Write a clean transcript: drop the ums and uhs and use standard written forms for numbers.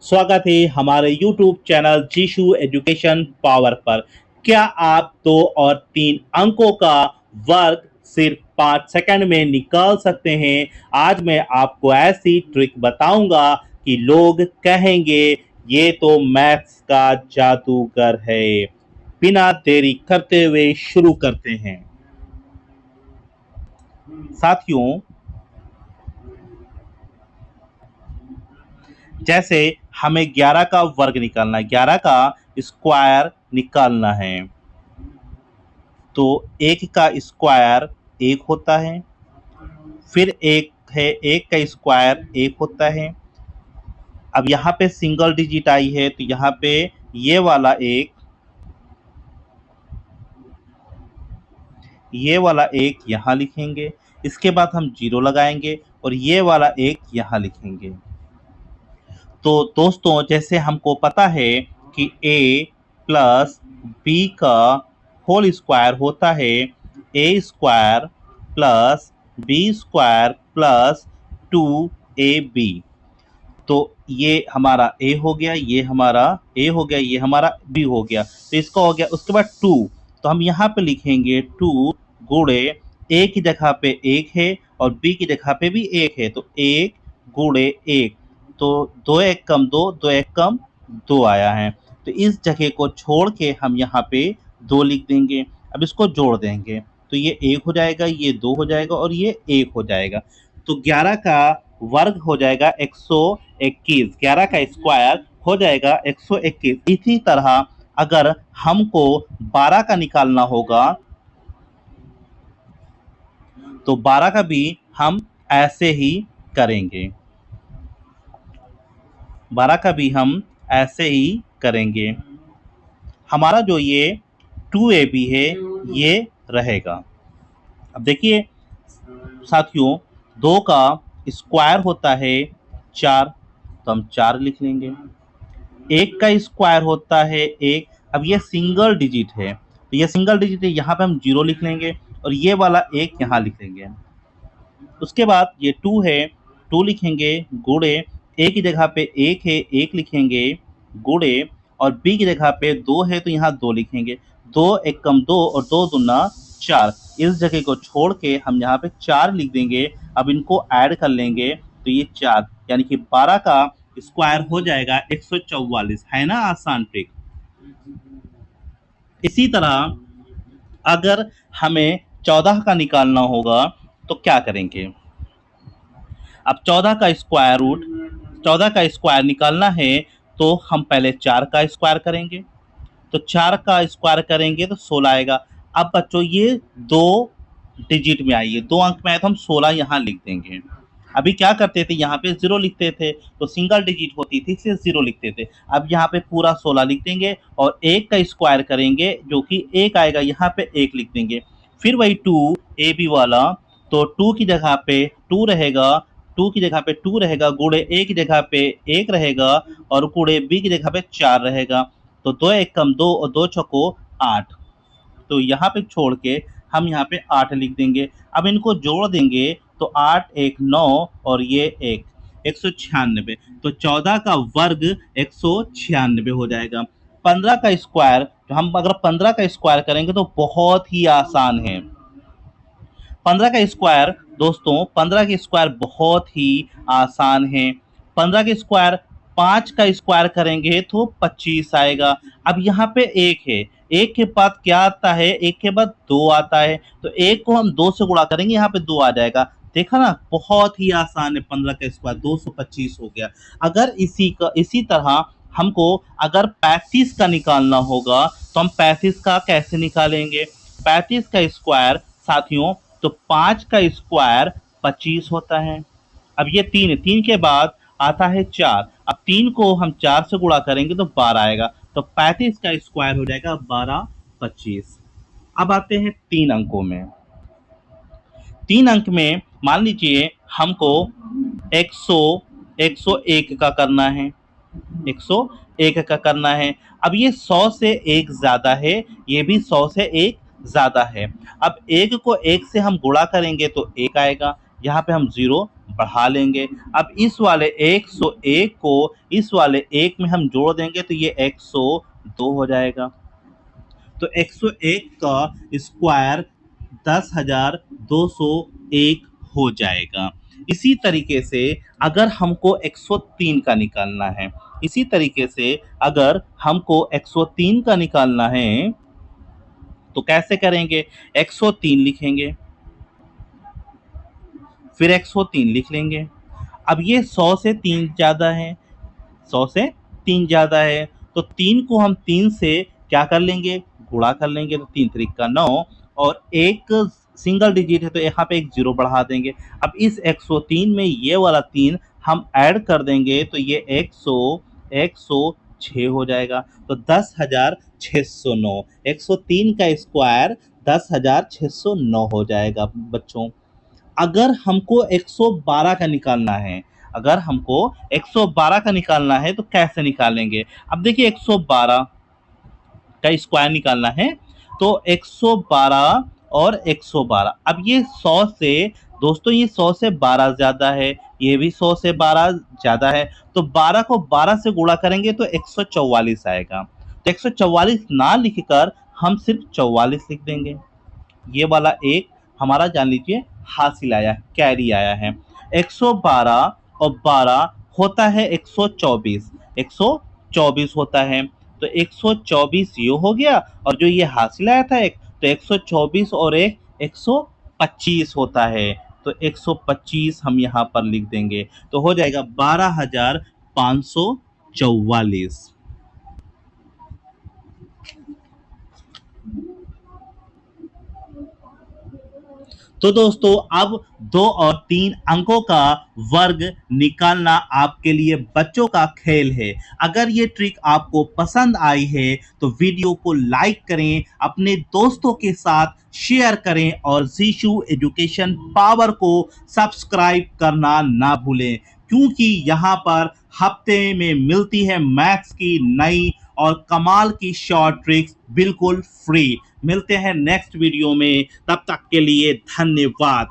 स्वागत है हमारे YouTube चैनल जीशु एजुकेशन पावर पर। क्या आप 2 और 3 अंकों का वर्ग सिर्फ 5 सेकंड में निकाल सकते हैं? आज मैं आपको ऐसी ट्रिक बताऊंगा कि लोग कहेंगे ये तो मैथ्स का जादूगर है। बिना देरी करते हुए शुरू करते हैं। साथियों, जैसे हमें 11 का वर्ग निकालना है, 11 का स्क्वायर निकालना है, तो 1 का स्क्वायर 1 होता है, फिर एक है 1 का स्क्वायर 1 होता है। अब यहाँ पे सिंगल डिजिट आई है तो यहाँ पे ये वाला 1 यहाँ लिखेंगे। इसके बाद हम 0 लगाएंगे और ये वाला 1 यहाँ लिखेंगे। तो दोस्तों, जैसे हमको पता है कि a प्लस बी का होल स्क्वायर होता है a square plus B square plus 2ab। तो ये हमारा a हो गया, ये हमारा a हो गया, ये हमारा b हो गया, तो इसका हो गया। उसके बाद 2, तो हम यहाँ पे लिखेंगे 2 गुणे a की जगह पे 1 है और b की जगह पे भी 1 है, तो 1 गुणे 1, तो 2 1 कम 2, 2 1 कम 2 आया है। तो इस जगह को छोड़ के हम यहाँ पे 2 लिख देंगे। अब इसको जोड़ देंगे तो ये 1 हो जाएगा, ये 2 हो जाएगा और ये 1 हो जाएगा। तो 11 का वर्ग हो जाएगा 121, 11 का स्क्वायर हो जाएगा 121। इसी तरह अगर हमको 12 का निकालना होगा तो 12 का भी हम ऐसे ही करेंगे, 12 का भी हम ऐसे ही करेंगे। हमारा जो ये 2ab है ये रहेगा। अब देखिए साथियों, 2 का स्क्वायर होता है 4, तो हम 4 लिख लेंगे। 1 का स्क्वायर होता है 1, अब ये सिंगल डिजिट है, तो ये सिंगल डिजिट है, यहाँ पे हम 0 लिख लेंगे और ये वाला 1 यहाँ लिख लेंगे। उसके बाद ये 2 है, 2 लिखेंगे गुणे a की जगह पे 1 है, 1 लिखेंगे गुणे, और b की जगह पे 2 है तो यहाँ 2 लिखेंगे। 2 1 कम 2 और 2 दूना 4, इस जगह को छोड़ के हम यहाँ पे 4 लिख देंगे। अब इनको ऐड कर लेंगे तो ये 4, यानी कि 12 का स्क्वायर हो जाएगा 144। है ना आसान ट्रिक। इसी तरह अगर हमें 14 का निकालना होगा तो क्या करेंगे? अब 14 का स्क्वायर निकालना है तो हम पहले 4 का स्क्वायर करेंगे, तो 4 का स्क्वायर करेंगे तो 16 आएगा। अब बच्चों ये 2 डिजिट में आई है, 2 अंक में आए तो हम 16 यहाँ लिख देंगे। अभी क्या करते थे, यहाँ पे 0 लिखते थे तो सिंगल डिजिट होती थी इसलिए 0 लिखते थे। अब यहाँ पे पूरा 16 लिख देंगे और 1 का स्क्वायर करेंगे जो कि 1 आएगा, यहाँ पे 1 लिख देंगे। फिर वही 2ab वाला, तो 2 की जगह पे 2 रहेगा, 2 की जगह पे 2 रहेगा, गुणे a की जगह पे 1 रहेगा और गुणे b की जगह पे 4 रहेगा। तो 2 1 कम 2 और 2 छको 8, तो यहाँ पे छोड़ के हम यहाँ पे 8 लिख देंगे। अब इनको जोड़ देंगे तो 8 1 9 और ये 1 196। तो 14 का वर्ग 196 हो जाएगा। 15 का स्क्वायर, तो हम अगर 15 का स्क्वायर करेंगे तो बहुत ही आसान है। 15 का स्क्वायर दोस्तों, 15 के स्क्वायर बहुत ही आसान है। 15 के स्क्वायर 5 का स्क्वायर करेंगे तो 25 आएगा। अब यहाँ पे 1 है, 1 के बाद क्या आता है, 1 के बाद 2 आता है, तो 1 को हम 2 से गुणा करेंगे, यहाँ पे 2 आ जाएगा। देखा ना, बहुत ही आसान है। 15 का स्क्वायर 225 हो गया। अगर इसी तरह हमको अगर 35 का निकालना होगा तो हम 35 का कैसे निकालेंगे? 35 का स्क्वायर साथियों, तो 5 का स्क्वायर 25 होता है। अब ये 3 के बाद आता है 4, अब 3 को हम 4 से गुणा करेंगे तो 12 आएगा, तो 35 का स्क्वायर हो जाएगा 12 25। अब आते हैं 3 अंकों में। 3 अंक में मान लीजिए हमको 101 का करना है, 101 का करना है। अब ये 100 से 1 ज्यादा है, ये भी 100 से 1 ज्यादा है। अब 1 को 1 से हम गुणा करेंगे तो 1 आएगा, यहाँ पे हम 0 बढ़ा लेंगे। अब इस वाले 101 को इस वाले 1 में हम जोड़ देंगे तो ये 102 हो जाएगा। तो 101 का स्क्वायर 10,201 हो जाएगा। इसी तरीके से अगर हमको 103 का निकालना है, इसी तरीके से अगर हमको 103 का निकालना है तो कैसे करेंगे? 103 लिखेंगे, फिर 103 लिख लेंगे। अब ये 100 से 3 ज़्यादा है, 100 से 3 ज़्यादा है, तो 3 को हम 3 से क्या कर लेंगे? गुणा कर लेंगे। तो 3 त्रिक का 9 और एक सिंगल डिजिट है तो यहाँ पे एक 0 बढ़ा देंगे। अब इस 103 में ये वाला 3 हम ऐड कर देंगे तो ये 106 हो जाएगा। तो 10,609, 103 का स्क्वायर 10,609 हो जाएगा बच्चों। अगर हमको 112 का निकालना है, अगर हमको 112 का निकालना है तो कैसे निकालेंगे? अब देखिए 112 का स्क्वायर निकालना है तो 112 और 112, अब ये 100 से दोस्तों ये 100 से 12 ज़्यादा है, ये भी 100 से 12 ज़्यादा है, तो 12 को 12 से गुणा करेंगे तो 144 आएगा। तो 144 ना लिखकर हम सिर्फ 44 लिख देंगे। ये वाला एक हमारा जान लीजिए हासिल आया, कैरी आया है। 112 और 12 होता है 124, 124 होता है। तो 124 ये हो गया और जो ये हासिल आया था एक, तो 124 और एक 125 होता है। तो 125 हम यहाँ पर लिख देंगे तो हो जाएगा 12,544। तो दोस्तों अब 2 और 3 अंकों का वर्ग निकालना आपके लिए बच्चों का खेल है। अगर ये ट्रिक आपको पसंद आई है तो वीडियो को लाइक करें, अपने दोस्तों के साथ शेयर करें और जीशू एजुकेशन पावर को सब्सक्राइब करना ना भूलें, क्योंकि यहाँ पर हफ्ते में मिलती है मैथ्स की नई और कमाल की शॉर्ट ट्रिक्स बिल्कुल फ्री। मिलते हैं नेक्स्ट वीडियो में, तब तक के लिए धन्यवाद।